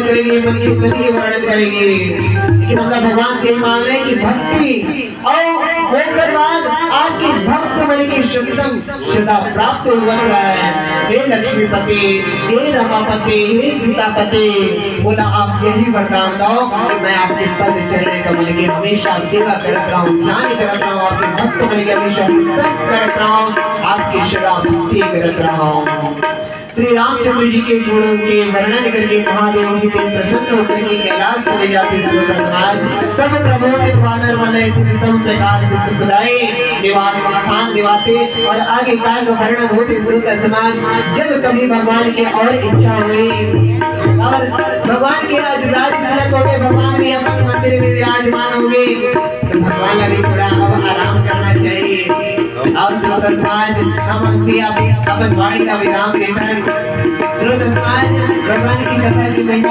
वर्णन करेंगे, मन की उपलब्धि के वर्णन करेंगे, लेकिन हम भगवान से मांग रहे हैं कि भक्ति और होकर बाद आपके भक्त मन की श्रद्धा प्राप्त हुआ है। हे लक्ष्मीपति, हे रमापति, हे सीतापति, बोला आप यही वरदान दो कि मैं आपके पद चरण कमल की हमेशा सेवा करता हूँ, ध्यान करता हूँ, आपके भक्त मन की हमेशा सत्य करता हूँ, आपकी सदा भक्ति करता हूँ। श्री रामचंद्र जी के गुणों के वर्णन करके महादेव जी के प्रसन्न होकर के कैलाश चले जाते तब प्रबोधित वानर मन इतने सब प्रकार से सुखदायी निवास स्थान निवाते और आगे काल का वर्णन होते श्रोत समाज। जब कभी भगवान की और इच्छा हुई और भगवान के आज राज तिलक हो गए, भगवान भी अपने मंदिर में विराजमान हो गए, तो भगवान अभी थोड़ा अब आराम करना चाहिए। और श्रोत समाज हम भी अपन वाणी का विराम देता है। श्रोत समाज भगवान की कथा की महिमा